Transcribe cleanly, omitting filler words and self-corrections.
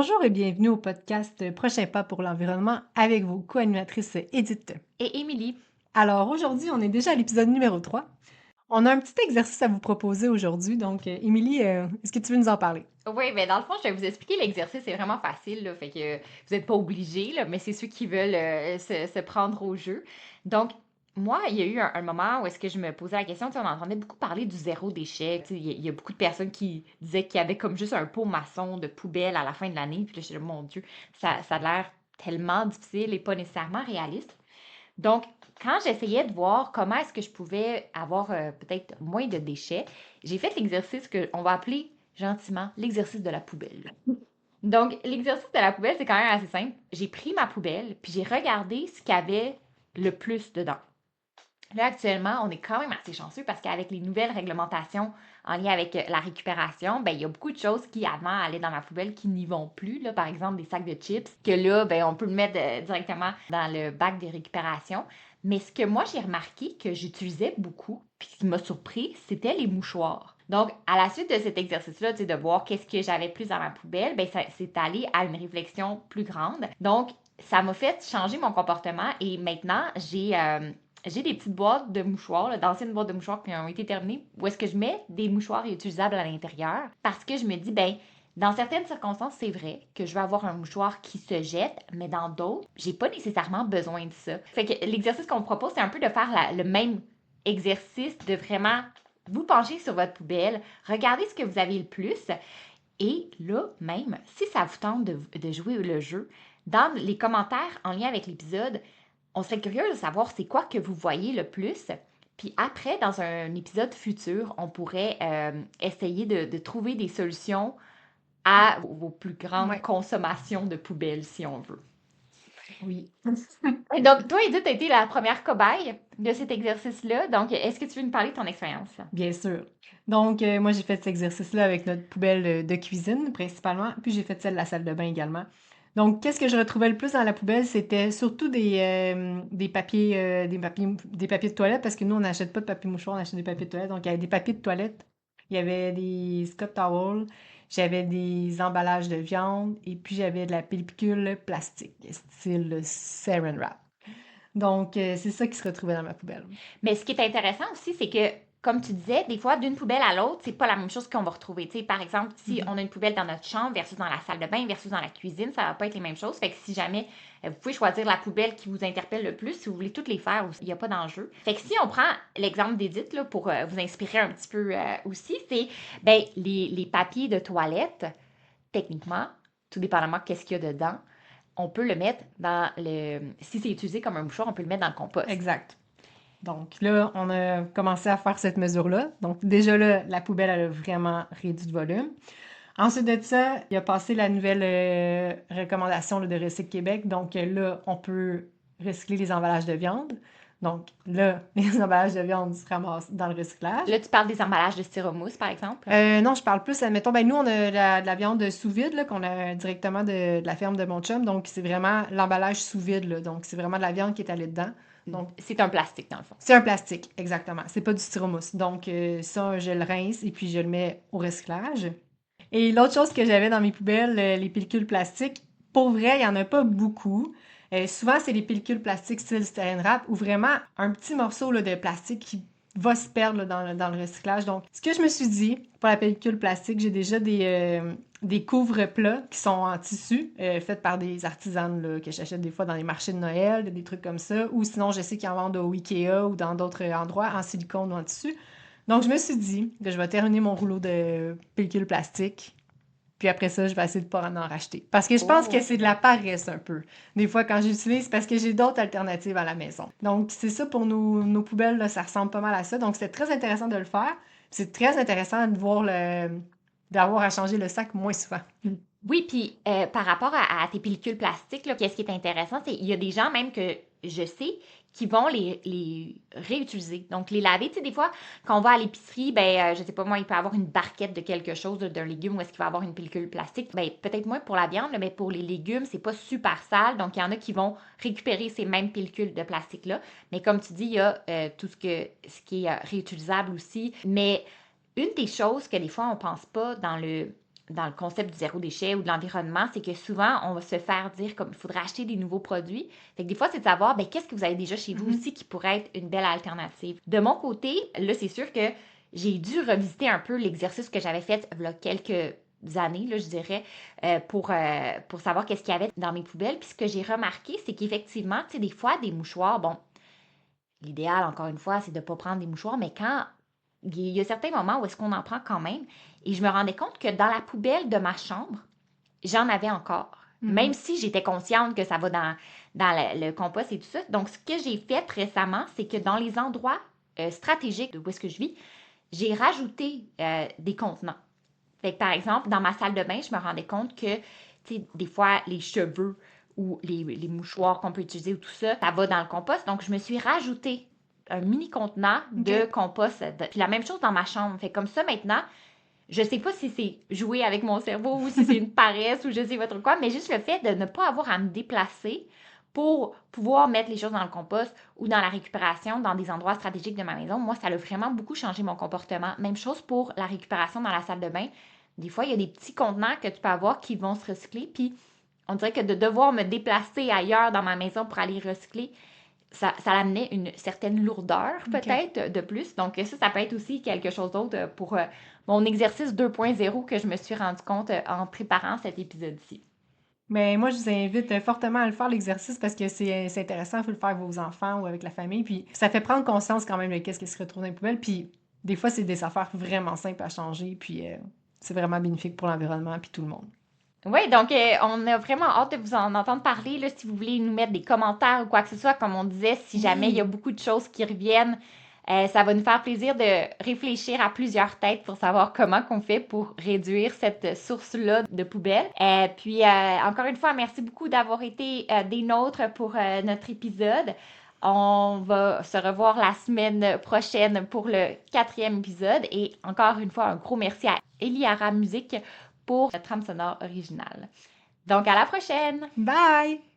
Bonjour et bienvenue au podcast Prochain pas pour l'environnement avec vos co-animatrices Edith. Et Émilie. Alors aujourd'hui, on est déjà à l'épisode numéro 3. On a un petit exercice à vous proposer aujourd'hui. Donc, Émilie, est-ce que tu veux nous en parler? Oui, mais dans le fond, je vais vous expliquer l'exercice, c'est vraiment facile, là, fait que vous n'êtes pas obligés, là, mais c'est ceux qui veulent se prendre au jeu. Donc, moi, il y a eu un moment où est-ce que je me posais la question, tu sais, on entendait beaucoup parler du zéro déchet. Tu sais, il y a beaucoup de personnes qui disaient qu'il y avait comme juste un pot maçon de poubelle à la fin de l'année. Puis là, je disais, mon Dieu, ça a l'air tellement difficile et pas nécessairement réaliste. Donc, quand j'essayais de voir comment est-ce que je pouvais avoir peut-être moins de déchets, j'ai fait l'exercice qu'on va appeler gentiment l'exercice de la poubelle. Donc, l'exercice de la poubelle, c'est quand même assez simple. J'ai pris ma poubelle, puis j'ai regardé ce qu'il y avait le plus dedans. Là, actuellement, on est quand même assez chanceux parce qu'avec les nouvelles réglementations en lien avec la récupération, ben, il y a beaucoup de choses qui avant allaient dans la poubelle qui n'y vont plus. Là, par exemple, des sacs de chips, que là, ben, on peut le mettre directement dans le bac de récupération. Mais ce que moi, j'ai remarqué que j'utilisais beaucoup, puis ce qui m'a surpris, c'était les mouchoirs. Donc, à la suite de cet exercice-là, tu sais, de voir qu'est-ce que j'avais plus dans ma poubelle, ben, ça c'est allé à une réflexion plus grande. Donc, ça m'a fait changer mon comportement et maintenant, j'ai des petites boîtes de mouchoirs, là, d'anciennes boîtes de mouchoirs qui ont été terminées, où est-ce que je mets des mouchoirs réutilisables à l'intérieur parce que je me dis, ben, dans certaines circonstances, c'est vrai que je vais avoir un mouchoir qui se jette, mais dans d'autres, j'ai pas nécessairement besoin de ça. Fait que l'exercice qu'on me propose, c'est un peu de faire le même exercice, de vraiment vous pencher sur votre poubelle, regarder ce que vous avez le plus, et là, même, si ça vous tente de jouer le jeu, dans les commentaires en lien avec l'épisode, on serait curieux de savoir c'est quoi que vous voyez le plus. Puis après, dans un épisode futur, on pourrait essayer de trouver des solutions à vos plus grandes Ouais, consommations de poubelles, si on veut. oui. Et donc, toi, Edith, tu as été la première cobaye de cet exercice-là. Donc, est-ce que tu veux nous parler de ton expérience? Bien sûr. Donc, moi, j'ai fait cet exercice-là avec notre poubelle de cuisine, principalement, puis j'ai fait celle de la salle de bain également. Donc, qu'est-ce que je retrouvais le plus dans la poubelle? C'était surtout des papiers de toilette, parce que nous, on n'achète pas de papier mouchoir, on achète des papiers de toilette. Donc, il y avait des papiers de toilette, il y avait des Scott Towels, j'avais des emballages de viande, et puis j'avais de la pellicule plastique, style Saran Wrap. Donc, c'est ça qui se retrouvait dans ma poubelle. Mais ce qui est intéressant aussi, c'est que, comme tu disais, des fois, d'une poubelle à l'autre, c'est pas la même chose qu'on va retrouver. Tu sais, par exemple, si Mhm. on a une poubelle dans notre chambre versus dans la salle de bain versus dans la cuisine, ça va pas être les mêmes choses. Fait que si jamais vous pouvez choisir la poubelle qui vous interpelle le plus, si vous voulez toutes les faire, il n'y a pas d'enjeu. Fait que si on prend l'exemple d'Edith, là, pour vous inspirer un petit peu aussi, c'est ben, les papiers de toilette, techniquement, tout dépendamment qu'est-ce qu'il y a dedans, on peut le mettre dans le. Si c'est utilisé comme un mouchoir, on peut le mettre dans le compost. Exact. Donc là, on a commencé à faire cette mesure-là. Donc déjà là, la poubelle, elle a vraiment réduit de volume. Ensuite de ça, il a passé la nouvelle recommandation là, de Recycle Québec. Donc là, on peut recycler les emballages de viande. Donc là, les emballages de viande se ramassent dans le recyclage. Là, tu parles des emballages de styromousse, par exemple. Non, je parle plus, admettons, ben nous, on a de la viande sous vide, là, qu'on a directement de la ferme de mon chum. Donc, c'est vraiment l'emballage sous vide, là. Donc, c'est vraiment de la viande qui est allée dedans. Donc, C'est un plastique, dans le fond. c'est un plastique, exactement. C'est pas du styromousse. Donc, ça, je le rince et puis je le mets au recyclage. Et l'autre chose que j'avais dans mes poubelles, les pellicules plastiques, pour vrai, il y en a pas beaucoup. Souvent, c'est les pellicules plastiques style Saran Wrap ou vraiment un petit morceau là, de plastique qui va se perdre là, dans le recyclage. Donc, ce que je me suis dit, pour la pellicule plastique, j'ai déjà des couvre-plats qui sont en tissu, faits par des artisanes là, que j'achète des fois dans les marchés de Noël, des trucs comme ça. Ou sinon, je sais qu'ils en vendent au Ikea ou dans d'autres endroits en silicone ou en tissu. Donc, je me suis dit que je vais terminer mon rouleau de pellicule plastique. Puis après ça, je vais essayer de pas en racheter. Parce que je pense que Oh! c'est de la paresse un peu. Des fois, quand j'utilise, parce que j'ai d'autres alternatives à la maison. Donc, c'est ça pour nos poubelles, là, ça ressemble pas mal à ça. Donc, c'est très intéressant de le faire. C'est très intéressant de voir d'avoir à changer le sac moins souvent. Oui, puis par rapport à tes pellicules plastiques, là, qu'est-ce qui est intéressant, c'est qu'il y a des gens même que je sais qui vont les réutiliser. Donc, les laver. Tu sais, des fois, quand on va à l'épicerie, ben, je sais pas moi, il peut avoir une barquette de quelque chose, d'un légume, où est-ce qu'il va avoir une pellicule plastique. Ben, peut-être moins pour la viande, mais pour les légumes, c'est pas super sale. Donc, il y en a qui vont récupérer ces mêmes pellicules de plastique-là. Mais comme tu dis, il y a tout ce qui est réutilisable aussi. Mais une des choses que des fois, on pense pas dans dans le concept du zéro déchet ou de l'environnement, c'est que souvent, on va se faire dire comme il faudrait acheter des nouveaux produits. Fait que des fois, c'est de savoir, ben, qu'est-ce que vous avez déjà chez vous aussi qui pourrait être une belle alternative. De mon côté, là, c'est sûr que j'ai dû revisiter un peu l'exercice que j'avais fait il y a quelques années, là, je dirais, pour savoir qu'est-ce qu'il y avait dans mes poubelles. Puis ce que j'ai remarqué, c'est qu'effectivement, tu sais, des fois, des mouchoirs, bon, l'idéal, encore une fois, c'est de ne pas prendre des mouchoirs, mais quand il y a certains moments où est-ce qu'on en prend quand même, et je me rendais compte que dans la poubelle de ma chambre, j'en avais encore. Même si j'étais consciente que ça va dans le compost et tout ça. Donc, ce que j'ai fait récemment, c'est que dans les endroits stratégiques de où est-ce que je vis, j'ai rajouté des contenants. Fait que, par exemple, dans ma salle de bain, je me rendais compte que, tu sais, des fois, les cheveux ou les mouchoirs qu'on peut utiliser ou tout ça, ça va dans le compost. Donc, je me suis rajouté un mini contenant de compost. Puis la même chose dans ma chambre. Fait comme ça, maintenant, je sais pas si c'est jouer avec mon cerveau ou si c'est une paresse ou je sais pas trop quoi, mais juste le fait de ne pas avoir à me déplacer pour pouvoir mettre les choses dans le compost ou dans la récupération dans des endroits stratégiques de ma maison, moi, ça a vraiment beaucoup changé mon comportement. Même chose pour la récupération dans la salle de bain. Des fois, il y a des petits contenants que tu peux avoir qui vont se recycler, puis on dirait que de devoir me déplacer ailleurs dans ma maison pour aller recycler, ça l'amenait une certaine lourdeur peut-être de plus. Donc ça peut être aussi quelque chose d'autre pour mon exercice 2.0 que je me suis rendu compte en préparant cet épisode-ci. Mais moi, je vous invite fortement à le faire, l'exercice, parce que c'est intéressant. Il faut le faire avec vos enfants ou avec la famille. Puis ça fait prendre conscience quand même de qu'est-ce qui se retrouve dans les poubelles. Puis des fois, c'est des affaires vraiment simples à changer. Puis c'est vraiment bénéfique pour l'environnement puis tout le monde. Oui, donc on a vraiment hâte de vous en entendre parler. Là, si vous voulez nous mettre des commentaires ou quoi que ce soit, comme on disait, si jamais il y a beaucoup de choses qui reviennent, ça va nous faire plaisir de réfléchir à plusieurs têtes pour savoir comment qu'on fait pour réduire cette source-là de poubelles. Puis, encore une fois, merci beaucoup d'avoir été des nôtres pour notre épisode. On va se revoir la semaine prochaine pour le 4e épisode. Et encore une fois, un gros merci à Eliara Musique pour la trame sonore originale. Donc, à la prochaine! Bye!